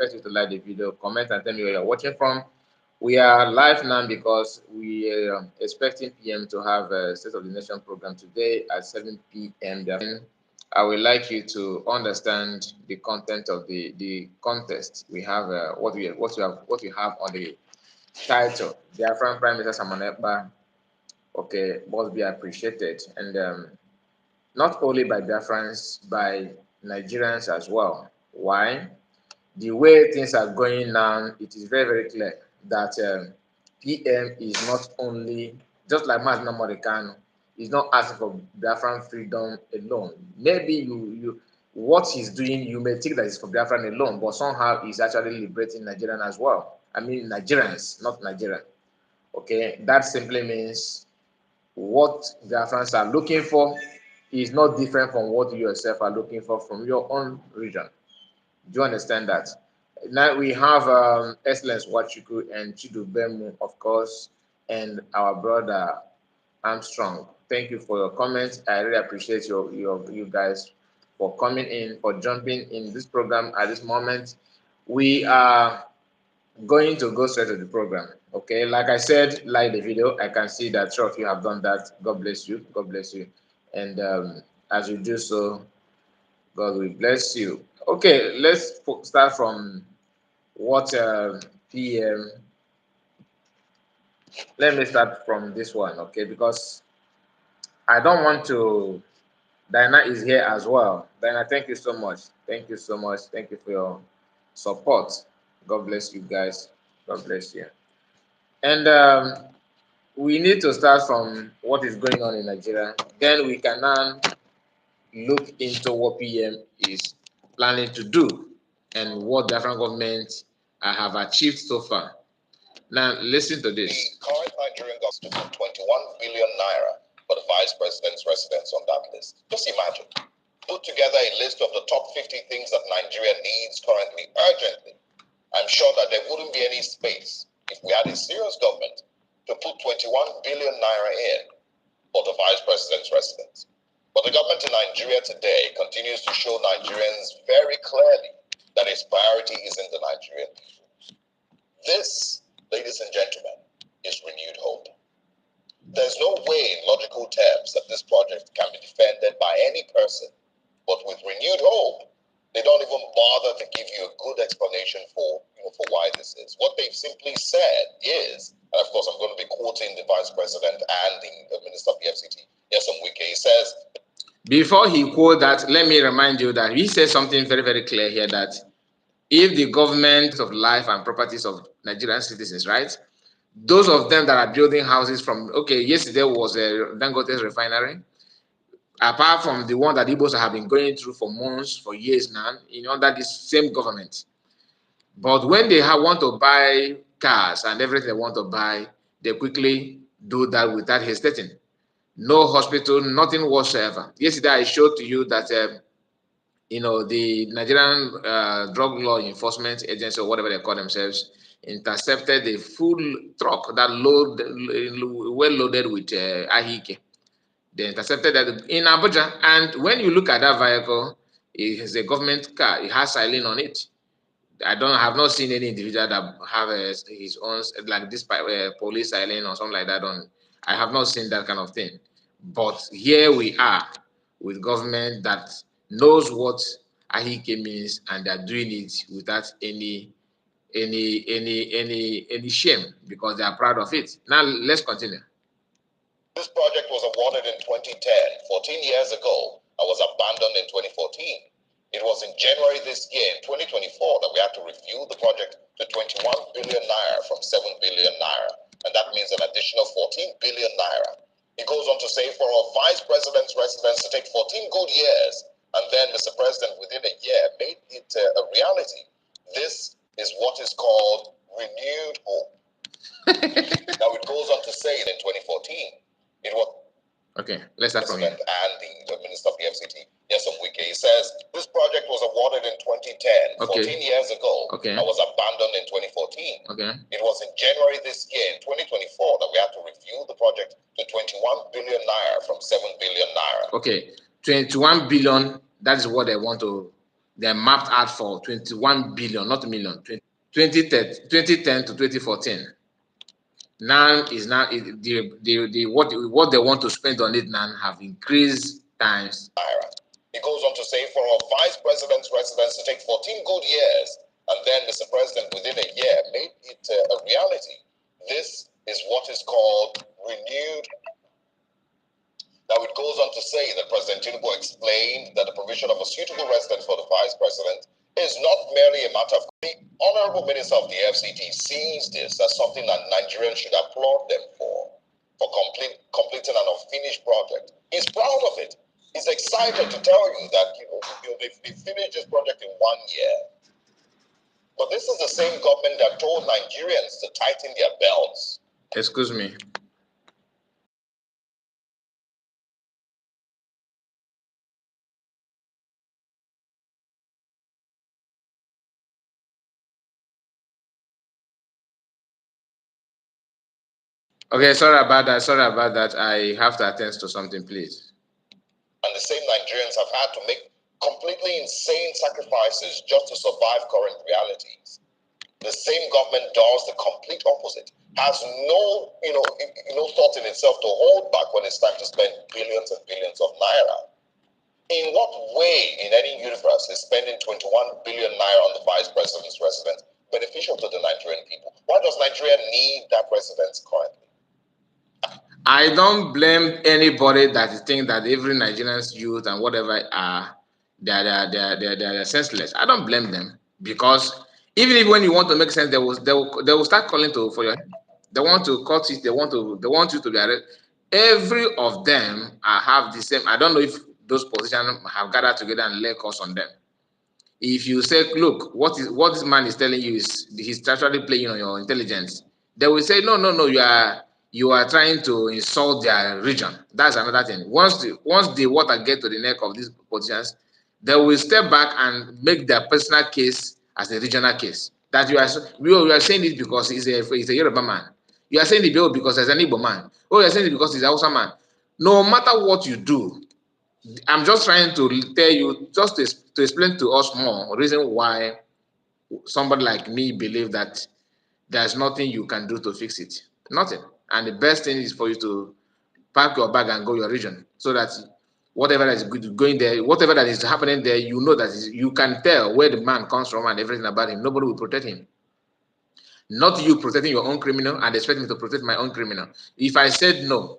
request you to like the video, comment, and tell me where you're watching from. We are live now because we are expecting PM to have a State of the Nation program today at 7 p.m. I would like you to understand the content of the contest. We have what you have on the title. Biafran Prime Minister Ekpa, okay, must be appreciated, and not only by Biafrans, by Nigerians as well. Why? The way things are going now, it is very, very clear that PM is not only, just like Mazina Morikano, is not asking for Biafran freedom alone. Maybe what he's doing, you may think that it's for Biafran alone, but somehow he's actually liberating Nigerian as well. I mean Nigerians, not Nigerian. Okay, that simply means what Biafrans are looking for is not different from what you yourself are looking for from your own region. Do you understand that? Now we have Excellence Wachuku and Chidubemu, of course, and our brother Armstrong. Thank you for your comments. I really appreciate you guys for coming in, for jumping in this program at this moment. We are going to go straight to the program. Okay, like I said, like the video, I can see that some of you have done that. God bless you. God bless you. And as you do so, God will bless you. Okay, let's start from what PM. Let me start from this one, okay, because I don't want to. Diana is here as well. Diana, thank you so much. Thank you so much. Thank you for your support. God bless you guys. God bless you. And we need to start from what is going on in Nigeria. Then we can now look into what PM is planning to do and what different governments have achieved so far. Now, listen to this. The current Nigerian government put 21 billion naira for the vice president's residence on that list. Just imagine. Put together a list of the top 50 things that Nigeria needs currently urgently. I'm sure that there wouldn't be any space if we had a serious government to put 21 billion naira in for the vice president's residence. But the government in Nigeria today continues to show Nigerians very clearly that its priority isn't the Nigerian people. This, ladies and gentlemen, is renewed hope. There's no way in logical terms that this project can be defended by any person, but with renewed hope, they don't even bother to give you a good explanation for why this is. What they've simply said is, and of course I'm going to be quoting the Vice President and the Minister of the FCT, Nyesom Wike. He says, before he quote that, let me remind you that he says something very, very clear here, that if the government of life and properties of Nigerian citizens, right, those of them that are building houses from, okay, yesterday was a Dangote's refinery, apart from the one that Igbos have been going through for months, for years now, under this same government. But when they want to buy cars and everything they want to buy, they quickly do that without hesitating. No hospital, nothing whatsoever. Yesterday I showed to you that the Nigerian Drug Law Enforcement Agency, or whatever they call themselves, intercepted a full truck that well loaded with ahike. They intercepted that in Abuja, and when you look at that vehicle, it is a government car. It has siren on it. I have not seen any individual that have his own, like this police siren or something like that on. I have not seen that kind of thing. But here we are with government that knows what ahike means, and they're doing it without any shame, because they are proud of it. Now let's continue. This project was awarded in 2010, 14 years ago, and was abandoned in 2014. It was in January this year, in 2024, that we had to review the project to 21 billion naira from 7 billion naira, and that means an additional 14 billion naira. He goes on to say, for our vice president's residence to take 14 good years, and then Mr. President within a year made it a reality. This is what is called renewed hope. Now it goes on to say that in 2014, it was okay. Let's start from here. And the Minister of the FCT, Nyesom Wike, he says this project was awarded in 2010, 14 years ago, and was abandoned in 2014. Okay. It was in January this year, in 2024, that we had to review the project to 21 billion naira from 7 billion naira. Okay, 21 billion. That is what they want to They mapped out for 21 billion, not million, 2010 to 2014. Now is now what they want to spend on it now have increased times. He goes on to say, for our vice president's residence to take 14 good years, and then Mr. President within a year made it a reality. This is what is called renewed. Now it goes on to say that President Ndigbo explained that the provision of a suitable residence for the vice president is not merely a matter of. The Honorable Minister of the FCT sees this as something that Nigerians should applaud them for completing an unfinished project. He's proud of it. He's excited to tell you that they finished this project in 1 year. But this is the same government that told Nigerians to tighten their belts. Excuse me. Okay, sorry about that. Sorry about that. I have to attend to something, please. And the same Nigerians have had to make completely insane sacrifices just to survive current realities. The same government does the complete opposite. Has no, thought in itself to hold back when it's time to spend billions and billions of naira. In what way, in any universe, is spending 21 billion naira on the vice president's residence beneficial to the Nigerian people? Why does Nigeria need that residence currently? I don't blame anybody that think that every Nigerian's youth and whatever are they're senseless. I don't blame them, because even if when you want to make sense, they will start calling for your help. They want to cut it. They want you to be arrested. Every of them have the same. I don't know if those positions have gathered together and lay course on them. If you say, look, what this man is telling you is he's actually playing on your intelligence, they will say, no, you are trying to insult their region. That's another thing. Once the water get to the neck of these politicians, they will step back and make their personal case as a regional case. That you are saying it because he's a Yoruba man. You are saying it because he's an Igbo man. Oh, you are saying it because he's a Hausa man. No matter what you do, I'm just trying to tell you, just to explain to us more reason why somebody like me believe that there's nothing you can do to fix it. Nothing. And the best thing is for you to pack your bag and go your region, so that whatever that is going there, whatever that is happening there, you know that you can tell where the man comes from and everything about him. Nobody will protect him. Not you protecting your own criminal and expect me to protect my own criminal. If I said no,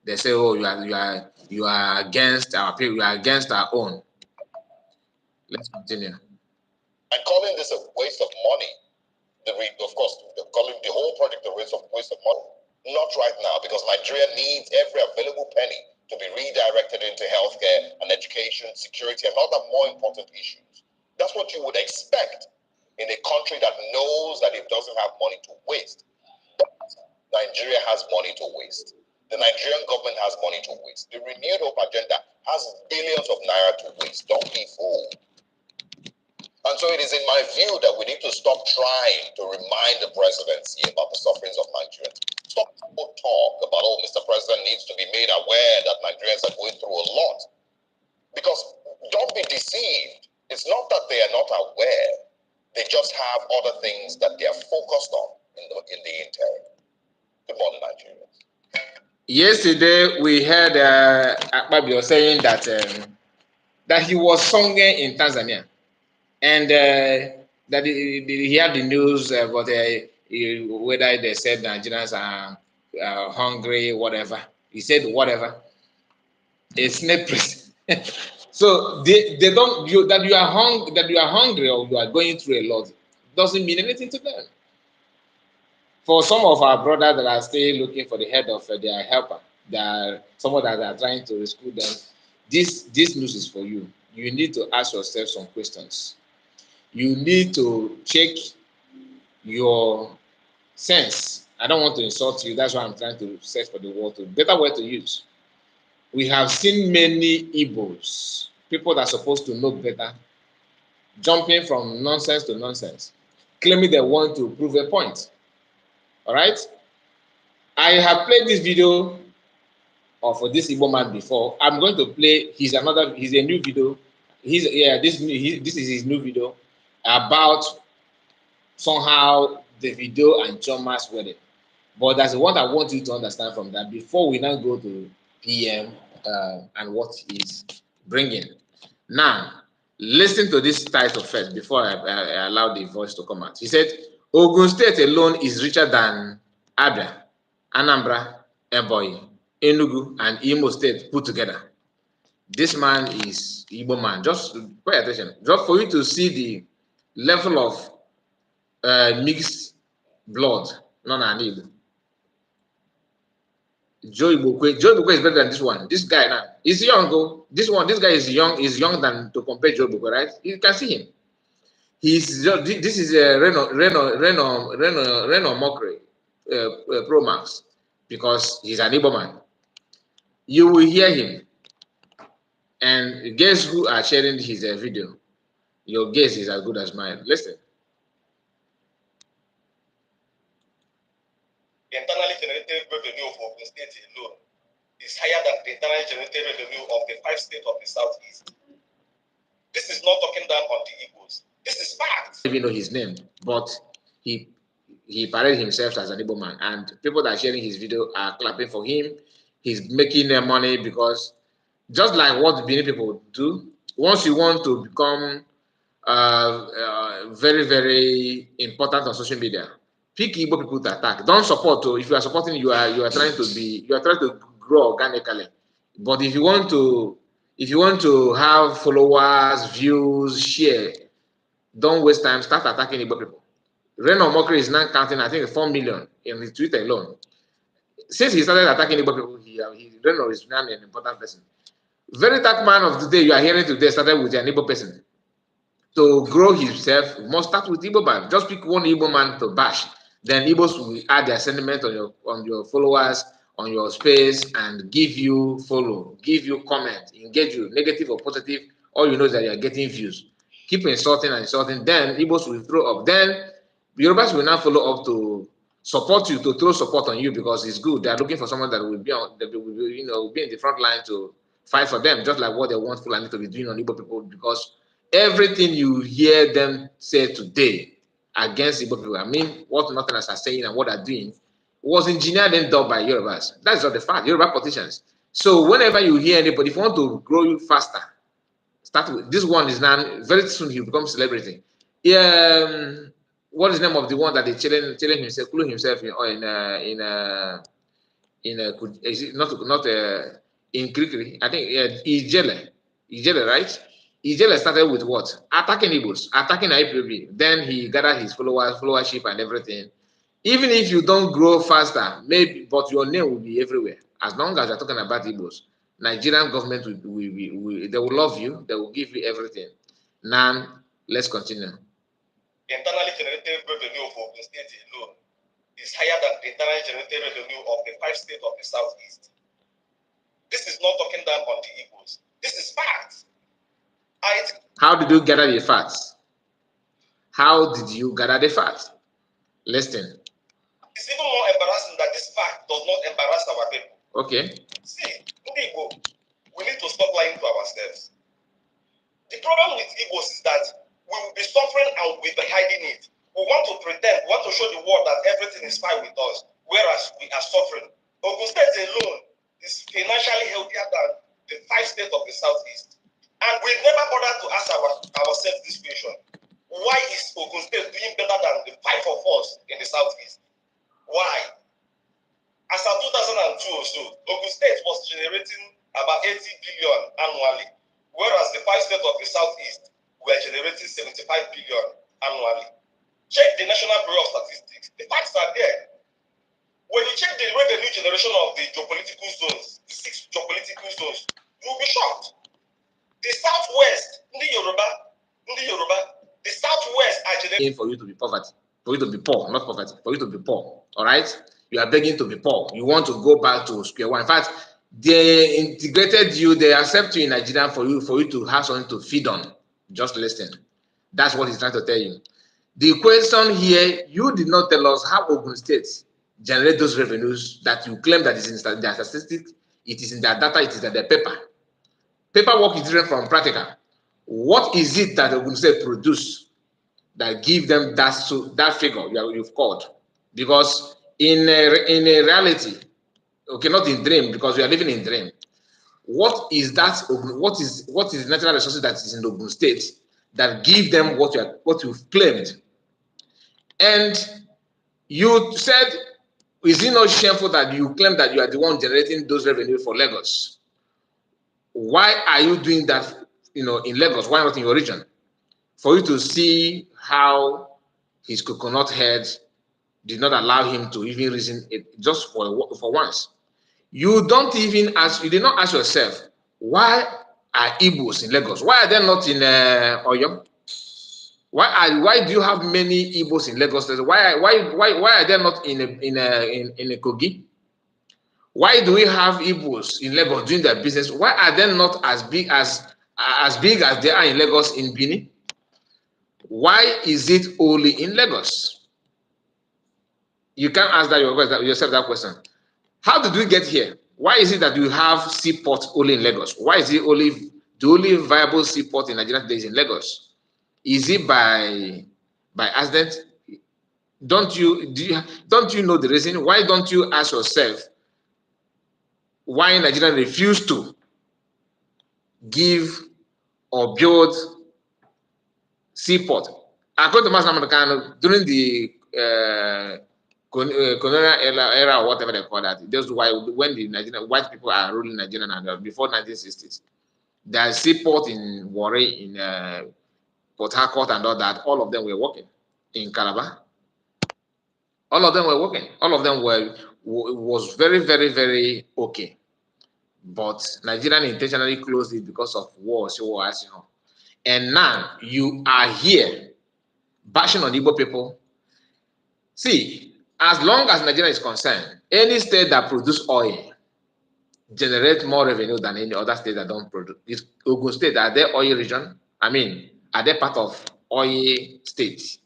they say, oh, you are against our people, you are against our own. Let's continue. And calling this a waste of money, of course, calling the whole project a waste of money. Not right now, because Nigeria needs every available penny to be redirected into healthcare and education, security, and other more important issues. That's what you would expect in a country that knows that it doesn't have money to waste. But Nigeria has money to waste. The Nigerian government has money to waste. The Renewed Hope agenda has billions of naira to waste. Don't be fooled. And so it is in my view that we need to stop trying to remind the presidency about the sufferings of Nigerians. Stop talk about, oh, Mr. President needs to be made aware that Nigerians are going through a lot. Because don't be deceived. It's not that they are not aware. They just have other things that they are focused on in the interim. Good morning, Nigerians. Yesterday we heard Akpabio saying that he was somewhere in Tanzania, and that he had the news about whether they said Nigerians are hungry, whatever. He said whatever. A snake prison. So they don't that you are hungry or you are going through a lot doesn't mean anything to them. For some of our brothers that are still looking for the head of their helper, someone that are trying to rescue them, this news is for you. You need to ask yourself some questions. You need to check your sense. I don't want to insult you. That's why I'm trying to search for the word, better word to use. We have seen many Igbos, people that are supposed to know better, jumping from nonsense to nonsense, claiming they want to prove a point. All right? I have played this video of this Igbo man before. I'm going to play a new video. This is his new video about somehow the video and Choma's wedding. But that's what I want you to understand from that before we now go to PM and what he's bringing. Now, listen to this title first before I allow the voice to come out. He said, Ogun State alone is richer than Abia, Anambra, Ebonyi, Enugu, and Imo State put together. This man is Igbo man. Just pay attention. Just for you to see the level of mixed blood, not an Igbo. Joe Ibokwe is better than this one. This guy now, he's young. Oh. This guy is young than to compare Joe Ibokwe, right? You can see him. This is a Reno Mockery Pro Max because he's an Igbo man. You will hear him. And guess who are sharing his video? Your guess is as good as mine. Listen. The internally generated revenue of Ogun State alone is higher than the internally generated revenue of the 5 states of the Southeast. This is not talking down on the Igbos. This is fact. I don't even know his name, but he paraded himself as an Igbo man, and people that are sharing his video are clapping for him. He's making their money because just like what the Benin people do, once you want to become very, very important on social media, pick Igbo people to attack. Don't support. If you are supporting, you are trying to grow organically. But if you want to have followers, views, share, don't waste time. Start attacking Igbo people. Reno Mockery is now counting, I think, 4 million in his Twitter alone. Since he started attacking Igbo people, Reno is now an important person. Very dark man of the day you are hearing today started with an Igbo person. To grow himself, you must start with Igbo man. Just pick one Igbo man to bash. Then Igbos will add their sentiment on your followers, on your space, and give you follow, give you comment, engage you, negative or positive. All you know is that you are getting views. Keep insulting and insulting. Then Igbos will throw up. Then Yorubas will now follow up to support you, to throw support on you because it's good. They are looking for someone that will be on, that will be in the front line to fight for them, just like what they want Fulani to be doing on Igbo people. Because everything you hear them say today against Igbo people, I mean, what Northerners are saying and what they're doing, was engineered and done by Yorubas. That's not the fact. Yoruba politicians. So whenever you hear anybody, if you want to grow you faster, start with this one. Is now very soon he'll become celebrity. What is the name of the one that they chilling himself, cooling himself in is it not in Krikri? I think Ijele, right? Ijele started with what? Attacking Igbos, attacking IPOB. Then he gathered his followership and everything. Even if you don't grow faster, maybe, but your name will be everywhere. As long as you're talking about Igbos, Nigerian government they will love you, they will give you everything. Now, let's continue. Internally generated revenue of Ogun State alone is higher than the internally generated revenue of the 5 states of the Southeast. This is not talking down on the Igbos. This is fact. How did you gather the facts? How did you gather the facts? Listen. It's even more embarrassing that this fact does not embarrass our people. Okay. See, Ndigbo, we need to stop lying to ourselves. The problem with Igbos is that we will be suffering and we'll be hiding it. We want to pretend, we want to show the world that everything is fine with us, whereas we are suffering. Ogun State alone is financially healthier than the 5 states of the Southeast. And we never bother to ask ourselves this question. Why is Ogun State doing better than the 5 of us in the Southeast? Why? As of 2002 or so, Ogun State was generating about 80 billion annually, whereas the 5 states of the Southeast were generating 75 billion annually. Check the National Bureau of Statistics. The facts are there. When you check the revenue generation of the geopolitical zones, the 6 geopolitical zones, you'll be shocked. The Southwest, the Southwest are generating for you to be poverty, for you to be poor, not poverty, for you to be poor. All right, you are begging to be poor. You want to go back to square one. In fact, they integrated you, they accept you in Nigeria for you to have something to feed on. Just listen. That's what he's trying to tell you. The question here, you did not tell us how Ogun State generate those revenues that you claim that is in their statistics, it is in their data, it is in their paper. Paperwork is different from practical. What is it that Ogun State produce that give them that figure you've called? Because in a reality, okay, not in dream, because we are living in dream. What is that? What is the natural resources that is in Ogun State that give them what you've claimed? And you said, is it not shameful that you claim that you are the one generating those revenue for Lagos? Why are you doing that, in Lagos? Why not in your region? For you to see how his coconut head did not allow him to even reason it just for once. You did not ask yourself, why are Igbos in Lagos? Why are they not in Oyo? Why do you have many Igbos in Lagos? Why are they not in a Kogi? Why do we have Igbos in Lagos doing their business? Why are they not as big as they are in Lagos in Benin? Why is it only in Lagos? You can't ask yourself that question. How did we get here? Why is it that you have seaport only in Lagos? Why is it the only viable seaport in Nigeria today is in Lagos? Is it by accident? Don't you know the reason? Why don't you ask yourself why Nigeria refused to give or build seaport? According to Master Kanu, during the colonial era or whatever they call that, that's why when the Nigerian white people are ruling Nigeria and before 1960s, there's seaport in Warri, in Port Harcourt and all that. All of them were working in Calabar. All of them were working. All of them was very, very, very okay. But Nigerian intentionally closed it because of war. And now you are here bashing on Igbo people. See, as long as Nigeria is concerned, any state that produce oil generates more revenue than any other state that don't produce. Is Ogun State, are they oil region? I mean, are they part of oil states?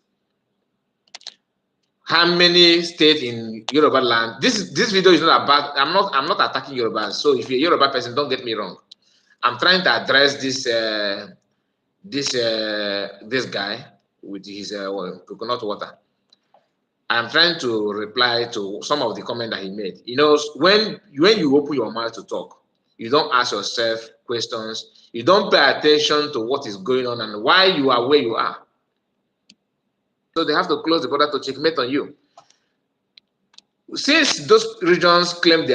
How many states in Yoruba land? This video is not about. I'm not attacking Yoruba. So if you're a Yoruba person, don't get me wrong. I'm trying to address this guy with his coconut water. I'm trying to reply to some of the comments that he made. When you open your mouth to talk, you don't ask yourself questions. You don't pay attention to what is going on and why you are where you are. So they have to close the border to checkmate on you. Since those regions you claim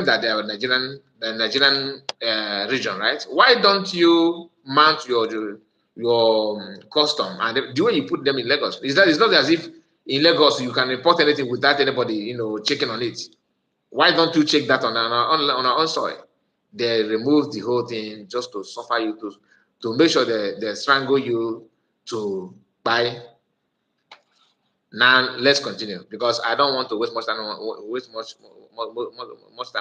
that they are Nigerian region, right? Why don't you mount your custom and the way you put them in Lagos? It's not as if in Lagos you can report anything without anybody checking on it. Why don't you check that on our own soil? They remove the whole thing just to suffer you to make sure they strangle you to buy. Now let's continue because I don't want to waste much time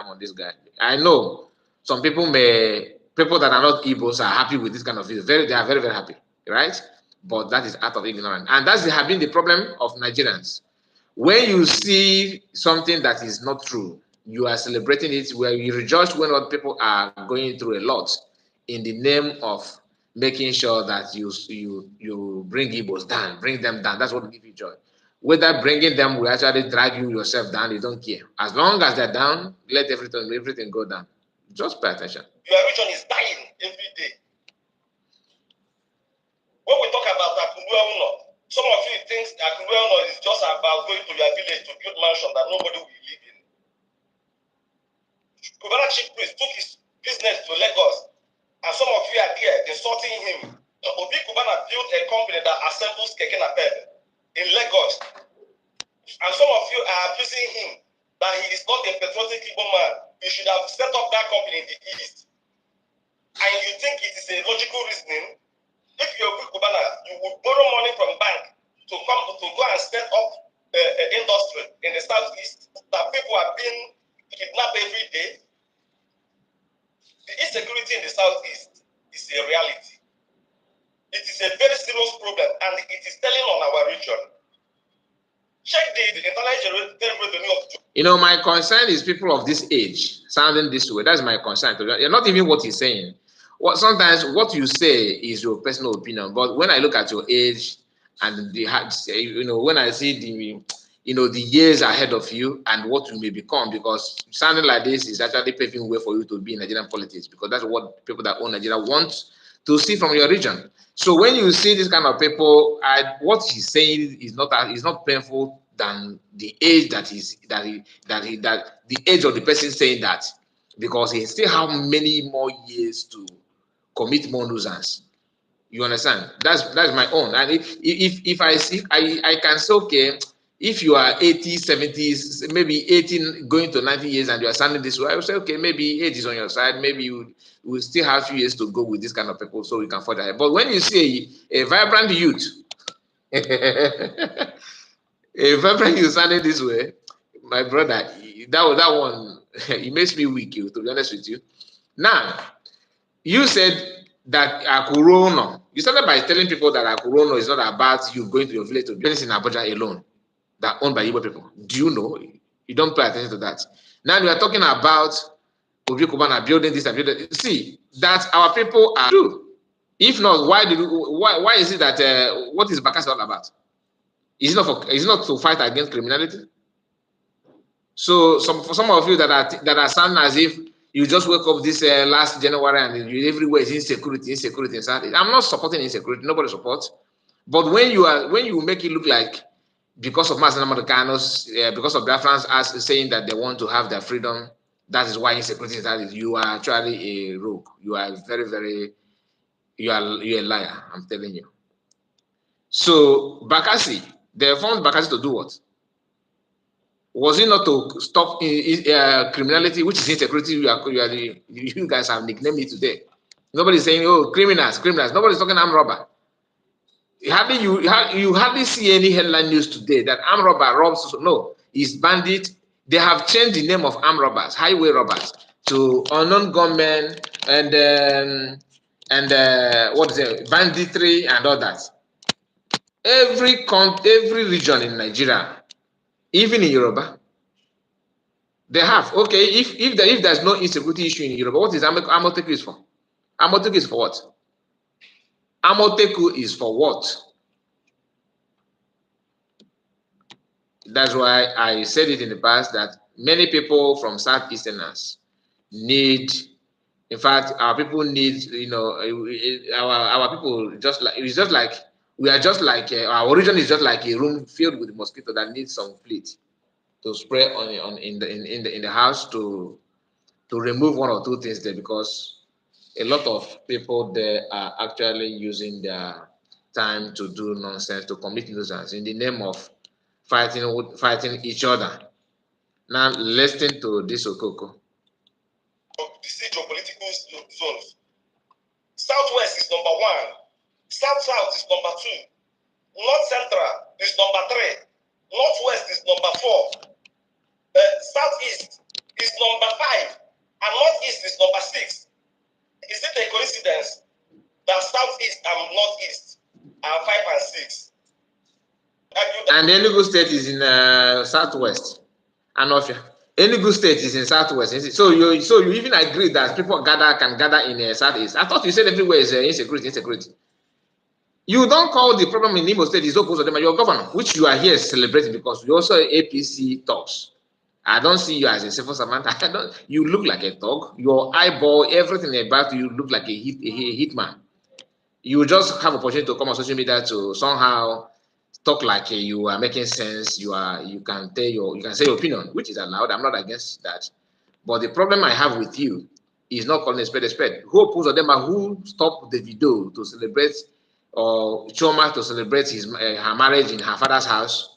on this guy. I know some people that are not Igbos are happy with this kind of video. They are very, very happy, right? But that is out of ignorance, and that's been the problem of Nigerians. When you see something that is not true, you are celebrating it. Where you rejoice when other people are going through a lot in the name of making sure that you bring Igbos down, bring them down. That's what will give you joy. Whether bringing them will actually drag you yourself down, you don't care. As long as they're down, let everything go down. Just pay attention. Your region is dying every day. When we talk about Akunduehuno, some of you think Akunduehuno is just about going to your village to build mansion that nobody will live in. Kubana chief priest took his business to Lagos, and some of you are there insulting him. Obi Kubana built a company that assembles keke napep in Lagos, and some of you are abusing him that he is not a patriotic Igbo man. You should have set up that company in the East, and you think it is a logical reasoning. If you're a Kubana, you would borrow money from bank to go and set up industry in the Southeast that people are being kidnapped every day. The insecurity in the Southeast is a reality. It is a very serious problem, and it is telling on our region. Check the internal revenue of. My concern is people of this age sounding this way. That's my concern. Not even what he's saying. sometimes what you say is your personal opinion, but when I look at your age and when I see the years ahead of you and what you may become, because sounding like this is actually paving way for you to be in Nigerian politics, because that's what people that own Nigeria want to see from your region. So when you see this kind of people, what he's saying is not painful than the age that the age of the person saying that, because he still have many more years to commit more nuisance. You understand? That's my own. And if I see, I can say, okay, if you are 80, 70s, maybe 18 going to 90 years and you are standing this way, I will say, okay, maybe age is on your side. Maybe you will still have a few years to go with this kind of people so we can further ahead. But when you see a vibrant youth, a vibrant youth standing this way, my brother, that one, it makes me weak, to be honest with you. Now, you said that Akurono, you started by telling people that Akurono is not about you going to your village to business in Abuja alone, that owned by Igbo people. Do you know? You don't pay attention to that. Now we are talking about Obi Kubana building this and building. See, that our people are true. If not, why is it that what is Becus all about? Is it not to fight against criminality? So for some of you that are sounding as if you just wake up this last January and everywhere is insecurity. I'm not supporting insecurity. Nobody supports. But when you make it look like because of Mass Americanos, because of Biafrans as saying that they want to have their freedom, that is why insecurity is that, you are actually a rogue. You are you're a liar. I'm telling you. So Bakassi, they formed Bakassi to do what? Was it not to stop criminality, which is insecurity? You guys have nicknamed it today. Nobody's saying, oh, criminals. Nobody's talking armed robber. You hardly see any headline news today that armed robber robs. No, it's bandit. They have changed the name of armed robbers, highway robbers, to unknown gunmen and what is it, banditry and all that. Every region in Nigeria, even in Yoruba, they have. Okay, if there's no insecurity issue in Yoruba, what is Amoteku is for? Amoteku is for what? Amoteku is for what? That's why I said it in the past that many people from Southeasterners need, in fact, our people need, our people it's just like we are just like our origin is just like a room filled with mosquito that needs some fleet to spray in the house to remove one or two things there, because a lot of people there are actually using their time to do nonsense, to commit nuisance in the name of fighting each other. Now listen to this Okoko. The geopolitical zones. Southwest is number 1. South-South is number 2. North-Central is number 3. Northwest is number 4. Southeast is number 5. And Northeast is number 6. Is it a coincidence that Southeast and Northeast are 5 and 6? And Enugu State is in Southwest. Anofia. Enugu State is in Southwest. So you even agree that people can gather in Southeast. I thought you said everywhere is insecurity. You don't call the problem in Imo State is opposed to them, your governor, which you are here celebrating because you also APC talks. I don't see you as a civil servant. You look like a thug. Your eyeball, everything about you look like a hitman. You just have opportunity to come on social media to somehow talk like you are making sense. You can say your opinion, which is allowed. I'm not against that. But the problem I have with you is not calling a spade a spade. Who opposed them are who stopped the video to celebrate, or Choma to celebrate her marriage in her father's house?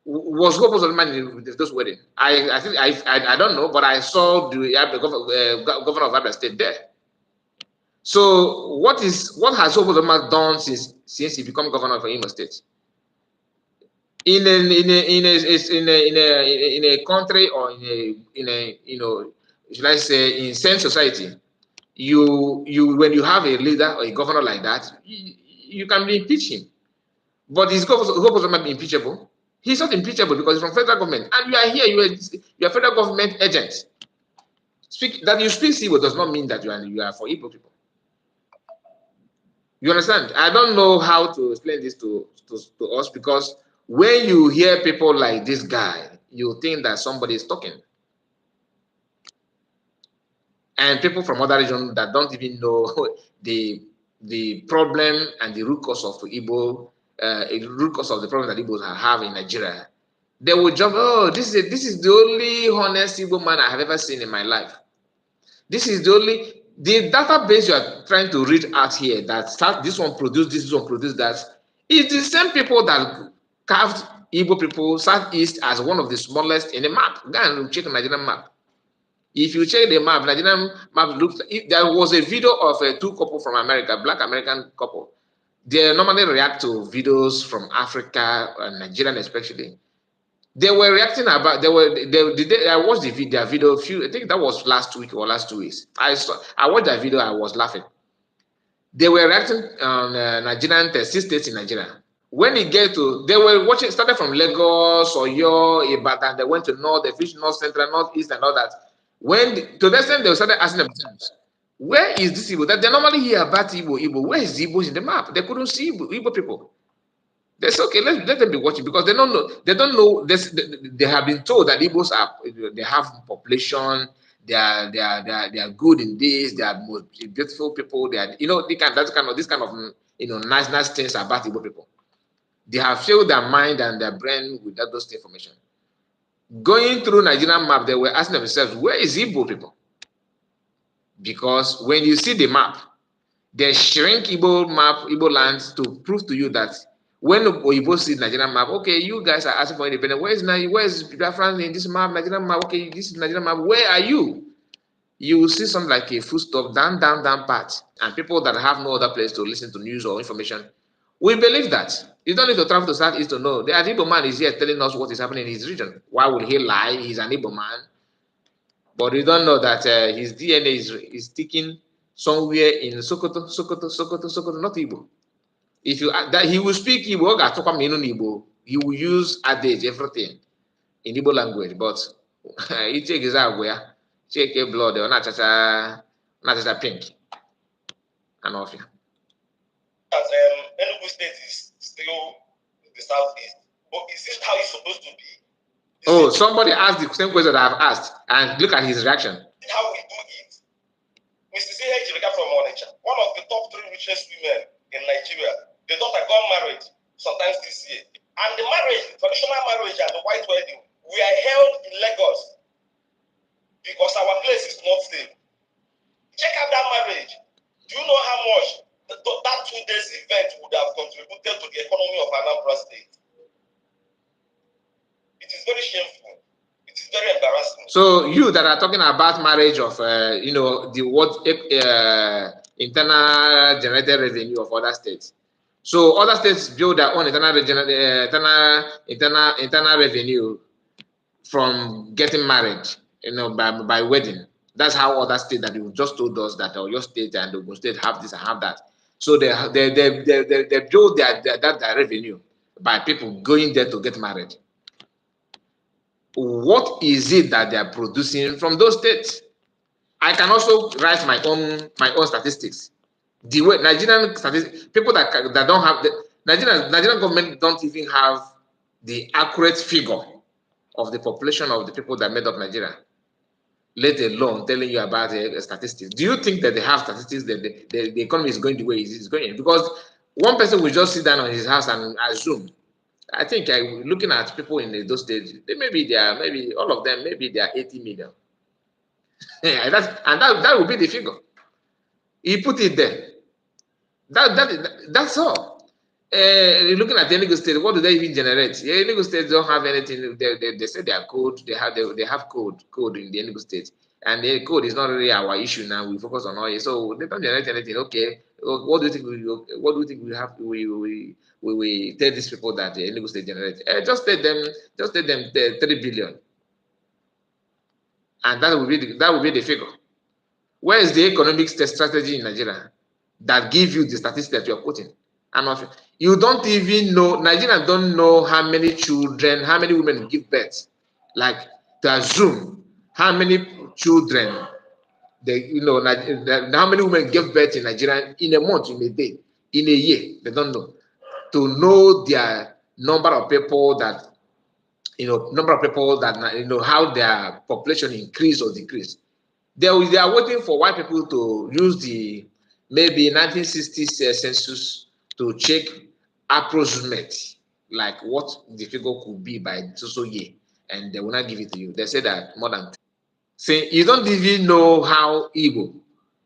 Was who opposed them in those wedding? I think I don't know, but I saw the governor of Abia State there. So what has Obama done since he became governor of Imo State? In a country, or in a should I say in same society, when you have a leader or a governor like that, you can be impeaching. But is Obama impeachable? He's not impeachable because he's from federal government, and you are here. You are federal government agent. That you speak Igbo does not mean that you are for Igbo people. You understand? I don't know how to explain this to us, because when you hear people like this guy, you think that somebody is talking. And people from other regions that don't even know the problem and the root cause of Igbo, root cause of the problem that Igbos have in Nigeria, they will jump, oh, this is the only honest Igbo man I have ever seen in my life. This is the database you are trying to read out here, that this one produced this one produced that, is the same people that carved Igbo people southeast as one of the smallest in the map. Go and check the Nigerian map. If you check the map, Nigerian map looks. There was a video of two couple from America, black American couple. They normally react to videos from Africa and Nigerian especially. They were reacting about. I watched their video. I think that was last week or last 2 weeks. I watched that video. I was laughing. They were reacting on Nigerian 6 states in Nigeria. When it get to, they were watching. Started from Lagos, Oyo, Ibadan. They went to north. They finished north, central, northeast, and all that. To the extent they started asking themselves, where is this Igbo? That they normally hear about Igbo. Where is the Igbos in the map? They couldn't see Igbo people. They say, okay, let them be watching, because they don't know. They don't know. They have been told that Igbos they have population. They are good in this. They are most beautiful people. They are, this kind of nice things about Igbo people. They have filled their mind and their brain with those information. Going through Nigerian map, they were asking themselves, where is Igbo people? Because when you see the map, they shrink Igbo lands to prove to you that when Oyibo see Nigerian map, okay, you guys are asking for independence. Where is Biafra in this map, Nigerian map? Okay, this is Nigerian map. Where are you? You will see something like a footstop down part, and people that have no other place to listen to news or information. We believe that. You don't need to travel to Southeast to know. The Igbo man is here telling us what is happening in his region. Why would he lie? He's an Igbo man. But you don't know that his DNA is sticking somewhere in Sokoto, not Igbo. If you that he will speak Igbo, he will use adage, everything in Igbo language. But he take his where check blood or not pink and off. As Enugu State is still the southeast, but is this how it's supposed to be? Oh, somebody asked the same question that I've asked, and look at his reaction. How we do it. Mrs. 9jerians from Onitsha, one of the top 3 richest women in Nigeria, the daughter got married sometimes this year. And the marriage, the traditional marriage and the white wedding, we are held in Lagos because our place is not safe. Check out that marriage. Do you know how much that 2 days event would have contributed to the economy of Anambra State? It is very shameful. It is very embarrassing. So you that are talking about marriage of internal generated revenue of other states. So other states build their own internal revenue from getting married, by wedding. That's how other states that you just told us that your state and Ogun State have this and have that. So they build their revenue by people going there to get married. What is it that they are producing from those states? I can also write my own statistics. The way Nigerian statistics, people that don't have the Nigerian government don't even have the accurate figure of the population of the people that made up Nigeria, let alone telling you about the statistics. Do you think that they have statistics that the economy is going the way it is going? Because one person will just sit down on his house and assume. I think looking at people in those states, maybe all of them, maybe they are 80 million. that would be the figure. He put it there. That's all. Looking at the Enugu State, what do they even generate? Enugu State don't have anything. They say they are code. They have code in the Enugu State, and the code is not really our issue now. We focus on oil, so they don't generate anything. Okay, what do you think? What do you think we have? We tell these people that the Enugu State generates. Just tell them 3 billion, and that will be the figure. Where is the economic strategy in Nigeria that give you the statistics that you are quoting? And you don't even know. Nigerians don't know how many children, how many women give birth. Like to assume how many children how many women give birth in Nigeria in a month, in a day, in a year. They don't know. To know their number of people that how their population increase or decrease. They are waiting for white people to use the maybe 1960s census to check approximate, like what the figure could be by so year, and they will not give it to you. They say that more than. Say you don't even know how Igbo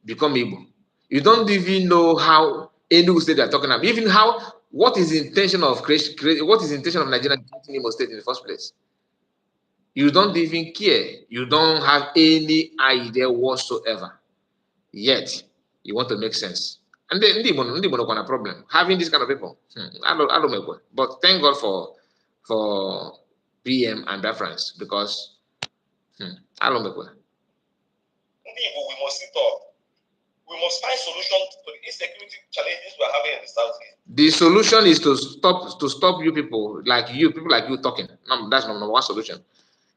become Igbo. You don't even know how Enugu state they are talking about. Even how what is the intention of what is the intention of Nigeria creating Imo state in the first place? You don't even care. You don't have any idea whatsoever. Yet you want to make sense. And then Ndigbo no problem. Having this kind of people. I don't make one. But thank God for PM and Biafrans because I don't make one. Ndigbo, we must sit up. We must find solutions to the insecurity challenges we are having in the southeast. The solution is to stop you people like you talking. That's number one solution.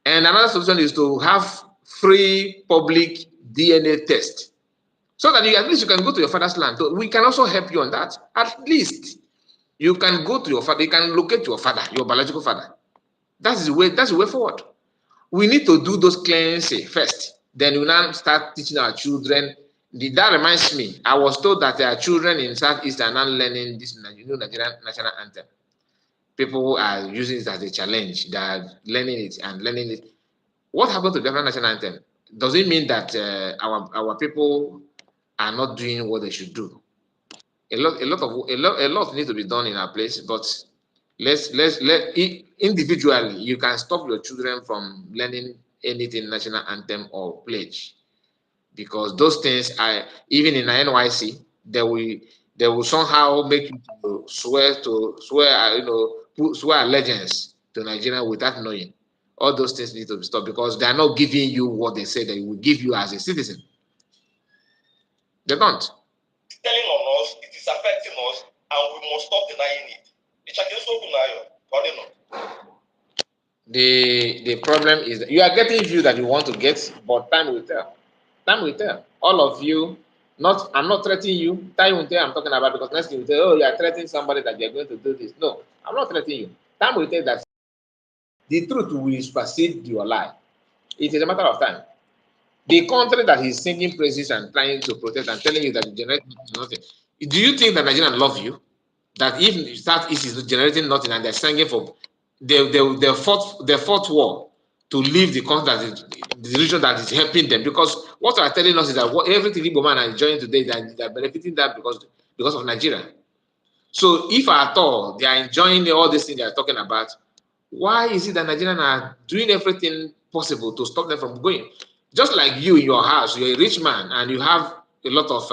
And another solution is to have free public DNA test. So that at least you can go to your father's land. So we can also help you on that. At least you can go to your father, you can locate your father, your biological father. That's the way forward. We need to do those cleansing first. Then we now start teaching our children. That reminds me, I was told that our children in Southeast are now learning this new Nigerian national anthem. People are using it as a challenge. They are learning it and learning it. What happened to the national anthem? Does it mean that our people are not doing what they should do? A lot needs to be done in our place, but individually you can stop your children from learning anything national anthem or pledge, because those things are even in the NYC they will somehow make you to swear allegiance to Nigeria without knowing. All those things need to be stopped because they are not giving you what they say they will give you as a citizen. They don't. It's telling on us, it is affecting us, and we must stop denying it. The problem is that you are getting views that you want to get, but time will tell. Time will tell. All of you, I'm not threatening you. Time will tell I'm talking about, because next thing you say, oh, you are threatening somebody that you're going to do this. No, I'm not threatening you. Time will tell that the truth will supersede your lie. It is a matter of time. The country that he's singing praises and trying to protect and telling you that you generate nothing. Do you think that Nigerians love you? That if Southeast is generating nothing and they're singing for they fought war to leave the country that is the region that is helping them, because what they are telling us is that everything Igbo man are enjoying today, they're benefiting that because of Nigeria. So if at all they are enjoying all these things they are talking about, why is it that Nigerians are doing everything possible to stop them from going? Just like you in your house, you're a rich man and you have a lot of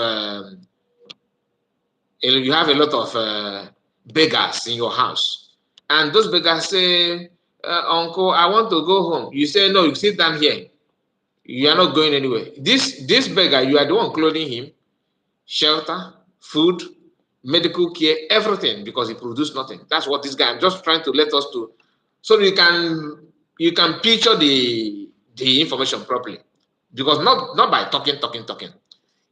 beggars in your house, and those beggars say, "Uncle, I want to go home." You say, "No, you sit down here. You are not going anywhere." This beggar, you are the one clothing him, shelter, food, medical care, everything, because he produced nothing. That's what this guy. I'm just trying to let us do, so you can picture the information properly, because not by talking.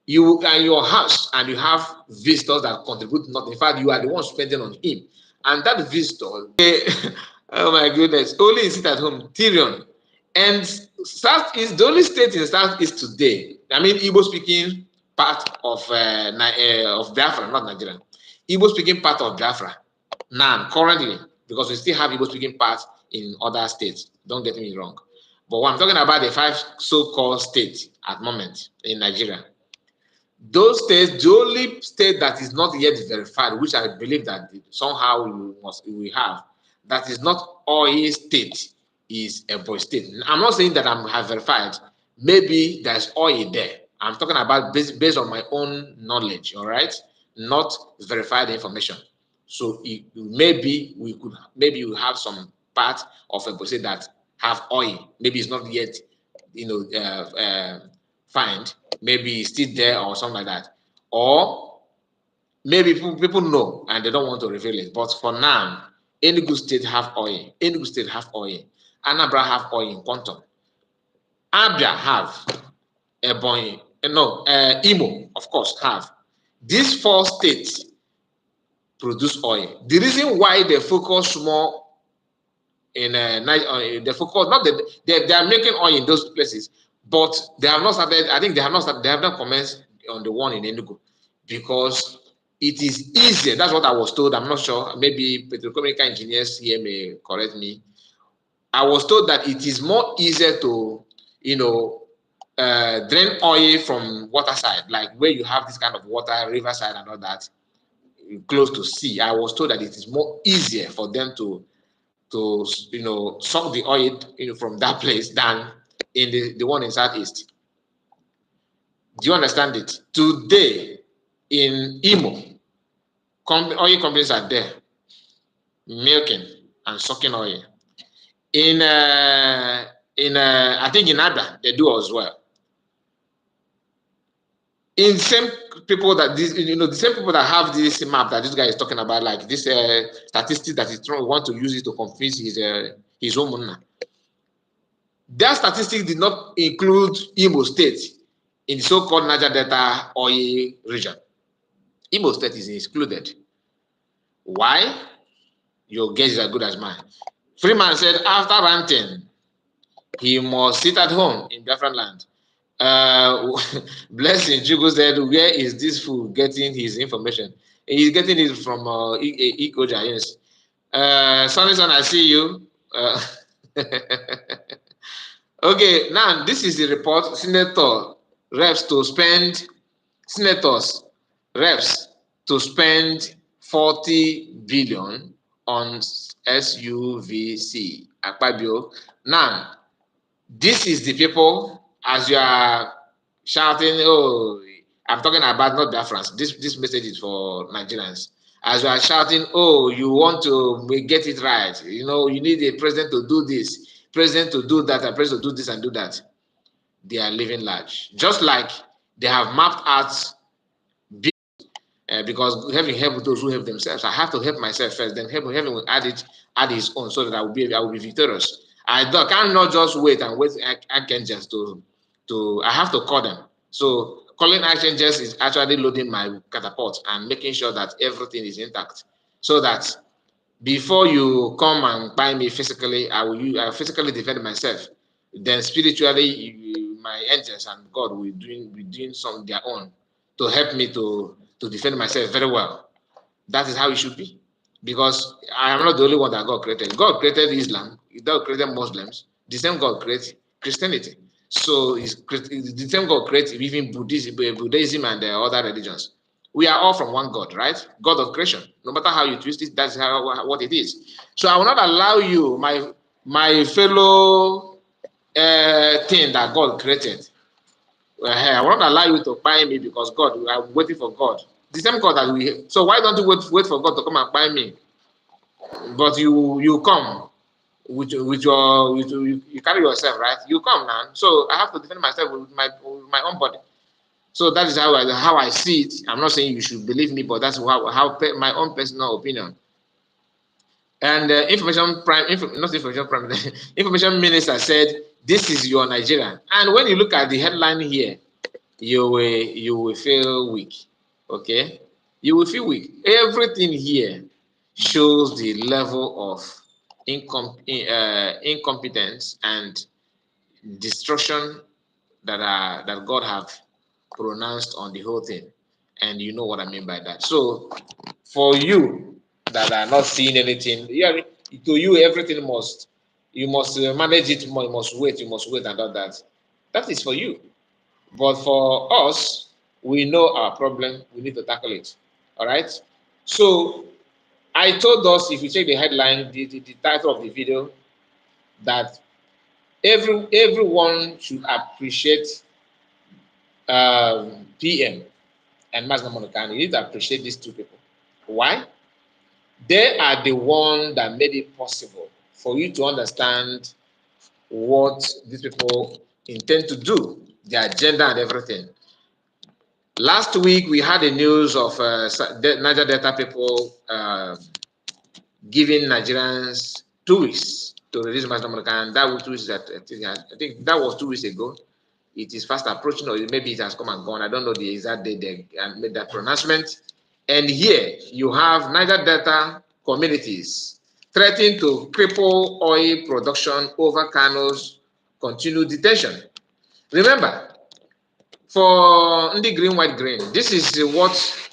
You are in your house and you have visitors that contribute nothing. In fact, you are the one spending on him. And that visitor, oh my goodness, only sit at home, Tyrion. And South is the only state in Southeast today. I mean, Igbo speaking part of Biafra, not Nigeria. Igbo speaking part of Biafra now, currently, because we still have Igbo speaking parts in other states. Don't get me wrong. But when I'm talking about the 5 so-called states at the moment in Nigeria, those states, the only state that is not yet verified, which I believe that somehow we have, that is not oil state, is Ebonyi state. I'm not saying that I have verified. Maybe there's oil there. I'm talking about based on my own knowledge, all right? Not verified information. So maybe we have some part of Ebonyi state that have oil. Maybe it's not yet, find. Maybe it's still there or something like that. Or maybe people know and they don't want to reveal it. But for now, Enugu State have oil. Enugu State have oil. Anambra have oil in quantum. Abia have Ebonyi Imo, of course, have. These 4 states produce oil. The reason why they focus more in the focus, not that they are making oil in those places, but they have not started. I think they have not started. They have not commenced on the one in Enugu because it is easier. That's what I was told. I'm not sure. Maybe petrochemical engineers here may correct me. I was told that it is more easier to, drain oil from water side, like where you have this kind of water, riverside and all that, close to sea. I was told that it is more easier for them to suck the oil from that place than in the one in Southeast. Do you understand it? Today in Imo, oil companies are there milking and sucking oil. In I think in Abia they do as well. In same people that the same people that have this map that this guy is talking about, like this statistic that he want to use it to confuse his own. That statistic did not include Imo State in the so-called Niger Delta oil region. Imo State is excluded. Why? Your guess is as good as mine. Freeman said after ranting, he must sit at home in Biafra land. Blessing Jugo said, where is this fool getting his information? He's getting it from Ikoja, yes. Sonny son, I see you. Okay, now this is the report. Senators reps to spend 40 billion on SUVC. Akpabio. Now, this is the people, as you are shouting, oh, I'm talking about not Biafrans. This message is for Nigerians. As you are shouting, oh, you want to get it right. You need a president to do this, president to do that, and president to do this and do that. They are living large. Just like they have mapped out because having help those who help themselves, I have to help myself first. Then heaven will add his own, so that I will be victorious. I cannot just wait and wait archangels to. I have to call them. So calling archangels is actually loading my catapult and making sure that everything is intact, so that before you come and buy me physically, I will physically defend myself. Then spiritually, my angels and God will doing some their own to help me to defend myself very well. That is how it should be. Because I am not the only one that God created. God created Islam, God created Muslims, the same God created Christianity. So the same God created even Buddhism and the other religions. We are all from one God, right? God of creation. No matter how you twist it, that's what it is. So I will not allow you, my fellow thing that God created. I will not allow you to buy me because God, I'm waiting for God. The same God that we. So why don't you wait for God to come and buy me? But you come with you carry yourself, right? You come now. So I have to defend myself with my own body. So that is how I see it. I'm not saying you should believe me, but that's how my own personal opinion. And information minister said, this is your Nigeria. And when you look at the headline here, you will feel weak. Okay? You will feel weak. Everything here shows the level of incompetence and destruction that God have pronounced on the whole thing. And you know what I mean by that. So for you that are not seeing anything, to you everything you must manage it more, you must wait and all that. That is for you. But for us, we know our problem, we need to tackle it. All right. So I told us, if you check the headline, the title of the video, that everyone should appreciate PM and Mazda Monokani. You need to appreciate these two people. Why? They are the one that made it possible for you to understand what these people intend to do, their agenda and everything. Last week, we had the news of Niger Delta people giving Nigerians 2 weeks to release Mazda Monokani. That was 2 weeks. I think that was 2 weeks ago. it is fast approaching, or maybe it has come and gone. I don't know the exact date they made that pronouncement. And here you have Niger Delta communities threatening to cripple oil production over Kano's continued detention. Remember, for Ndi Green, White Green, this is what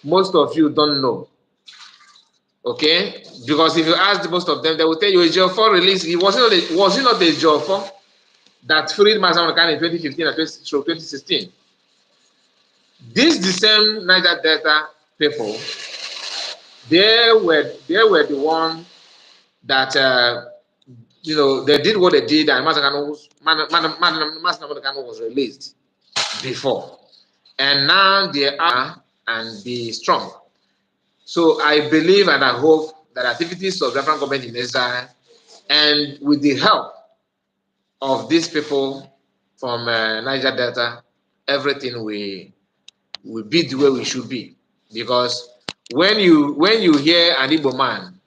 most of you don't know. Okay? Because if you ask most of them, they will tell you a J4 release. Was it not a J4 that freed Mazaman in 2015 and 2016? These the same Niger Delta people, they were the one that they did what they did, and Mazaman was released before, and now they are and be strong. So I believe and I hope that activities of the Biafran government in Israel, and with the help of these people from Niger Delta, everything will be the way we should be. Because when you hear an Igbo man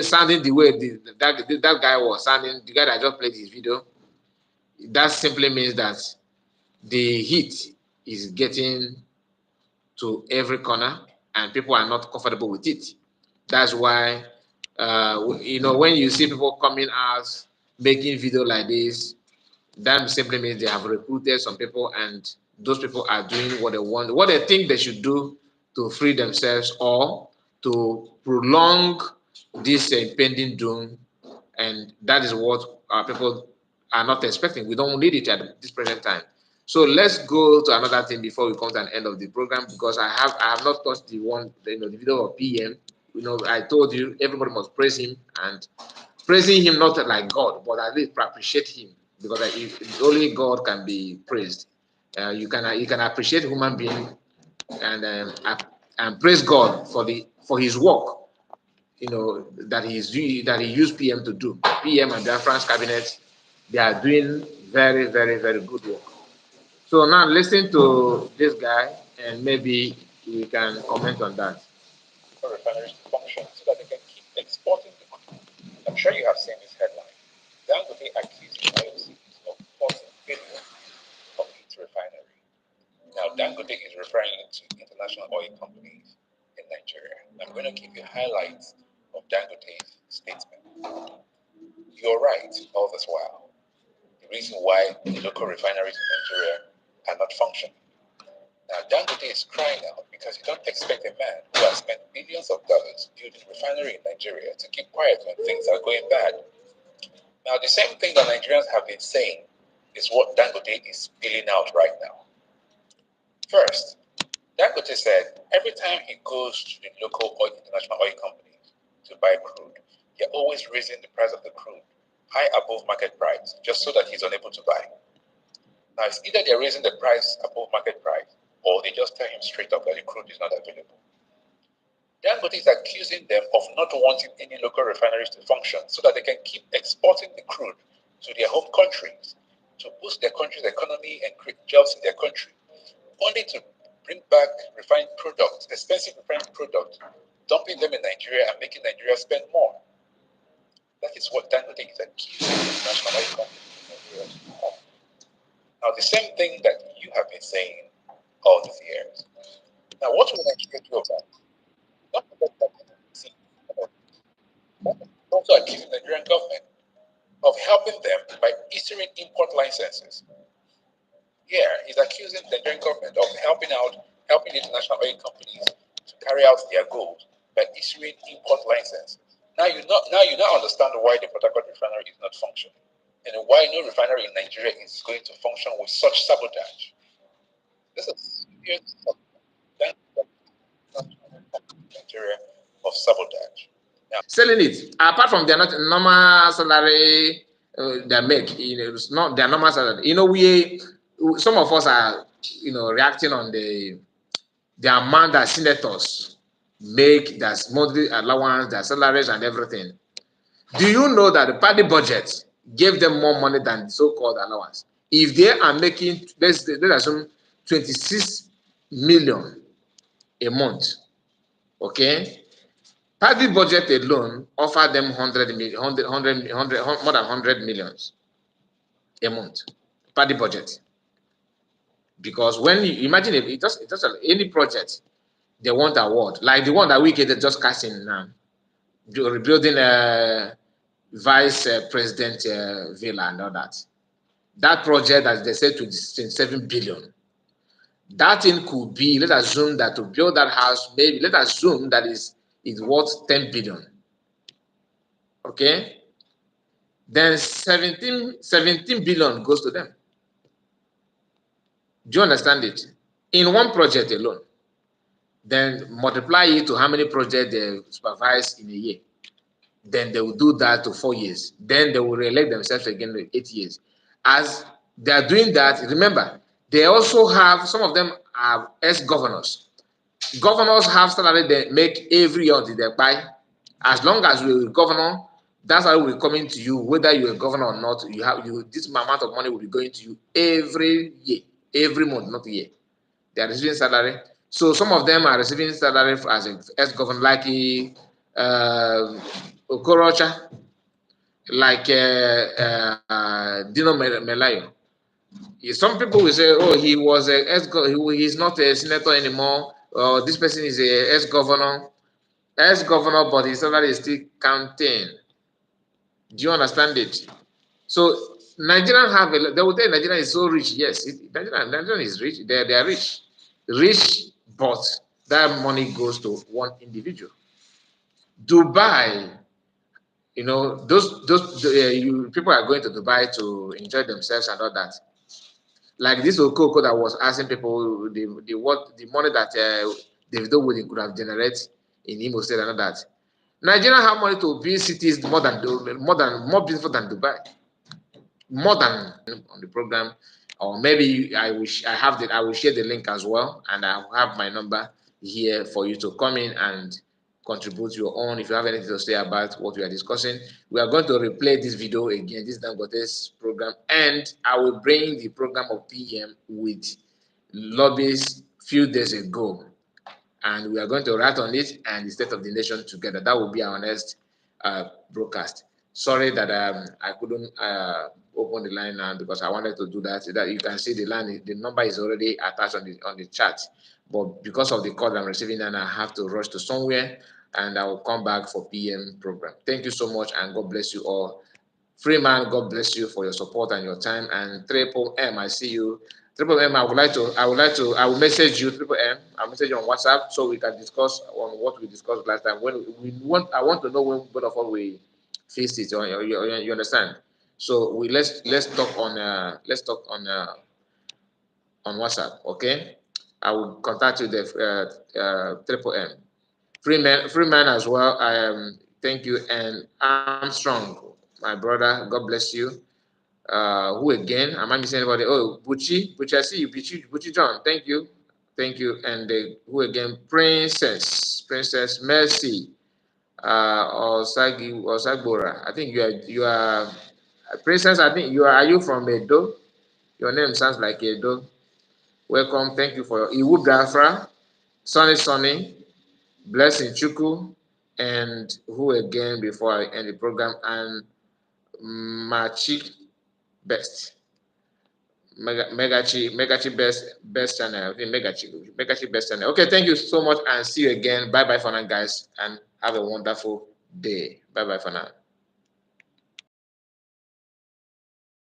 sounding the way that guy was sounding, the guy that just played his video, that simply means that the heat is getting to every corner and people are not comfortable with it. That's why, when you see people coming out making video like this, that simply means they have recruited some people and those people are doing what they want, what they think they should do to free themselves or to prolong this impending doom. And that is what our people are not expecting. We don't need it at this present time. So let's go to another thing before we come to an end of the program, because I have not touched the video of PM. I told you everybody must praise him, and praising him not like God, but at least appreciate him, because only God can be praised. You can appreciate human being and praise God for his work. That he used PM to do. PM and Biafran's cabinet, they are doing very, very, very good work. So now listen to this guy, and maybe we can comment on that. Refineries to function so that they can keep exporting the crude. I'm sure you have seen this headline. Dangote accuses IOCs of forcing failure of its refinery. Now, Dangote is referring to international oil companies in Nigeria. I'm going to give you highlights of Dangote's statement. You're right, all this while. The reason why the local refineries in Nigeria are not functioning. Now, Dangote is crying out because you don't expect a man who has spent billions of dollars building a refinery in Nigeria to keep quiet when things are going bad. Now, the same thing that Nigerians have been saying is what Dangote is spilling out right now. First, Dangote said every time he goes to the local international oil companies to buy crude, they're always raising the price of the crude high above market price just so that he's unable to buy. Now, it's either they're raising the price above market price or they just tell him straight up that the crude is not available. Dangote is accusing them of not wanting any local refineries to function so that they can keep exporting the crude to their home countries to boost their country's economy and create jobs in their country, only to bring back refined products, expensive refined products, dumping them in Nigeria and making Nigeria spend more. That is what Dangote is accusing the national oil company of. Now, the same thing that you have been saying all these years. Now, what will Nigeria do about it? Not forget that also accusing the Nigerian government of helping them by issuing import licenses. Here, he's accusing the Nigerian government of helping the international oil companies to carry out their goals by issuing import licenses. Now you now understand why the Port Harcourt refinery is not functioning, and why no refinery in Nigeria is going to function with such sabotage. This is serious Nigeria of sabotage. Now, selling it apart from their normal salary they make, it's not their normal salary. Some of us are reacting on the amount that senators make, that's monthly allowance, their salaries and everything. Do you know that the party budget gave them more money than the so-called allowance? If they are making, let's assume 26 million a month, okay? Party budget alone offered them 100 million, more than 100 millions a month. paddy budget. Because when you imagine if it just any project they want award, like the one that we get just casting now, rebuilding a vice president villa and all that. That project that they said to 7 billion. That thing could be, let's assume that to build that house, maybe let's assume that is worth 10 billion. Okay? Then 17 billion goes to them. Do you understand it? In one project alone. Then multiply it to how many projects they supervise in a year. Then they will do that to 4 years. Then they will re-elect themselves again in 8 years. As they are doing that, remember, they also have, some of them are ex-governors. Governors have salary they make every year until they buy. As long as you're a governor, that's how will be coming to you, whether you're a governor or not. This amount of money will be going to you every year, every month, not a year. They are receiving salary. So some of them are receiving salary as an ex-governor, like Okorocha, like Dino Melayo. Some people will say, "Oh, he was he's not a senator anymore. Or this person is a ex-governor, but his salary is still counting." Do you understand it? So Nigerian they will say Nigeria is so rich. Yes, Nigerian is rich. They are rich, but that money goes to one individual. Dubai, people are going to Dubai to enjoy themselves and all that. Like this Okoko that was asking people the money that Davido would could have generated in Imo State and all that. Nigeria have money to build cities more beautiful than Dubai. More than on the program, or maybe I will share the link as well, and I will have my number here for you to come in and contribute your own. If you have anything to say about what we are discussing, we are going to replay this video again. This Dangote's program, and I will bring the program of PM with lobbies few days ago, and we are going to write on it and the state of the nation together. That will be our next broadcast. Sorry that I couldn't open the line now because I wanted to do that. That you can see the line, the number is already attached on the chat. But because of the call I'm receiving, and I have to rush to somewhere, and I will come back for PM program. Thank you so much, and God bless you all. Freeman, God bless you for your support and your time. And Triple M, I see you. Triple M, I will message you, Triple M. I'll message you on WhatsApp so we can discuss on what we discussed last time. I want to know when both of us we faced it. You understand? So let's talk on WhatsApp, okay? I will contact you the Triple M. Freeman as well. Thank you, and Armstrong, my brother. God bless you. Who again? Am I missing anybody? Oh, Buchi, I see you. Buchi John. Thank you, And who again? Princess Mercy, Osagbora. I think you are Princess. I think you are. Are you from Edo? Your name sounds like Edo. Welcome. Thank you for your Iwu Biafra, Sunny, Blessing Chuku, and who again before I end the program, and Machi Best. Megachi best channel. I think Megachi best channel. Okay, thank you so much and see you again. Bye bye for now, guys, and have a wonderful day. Bye bye for now.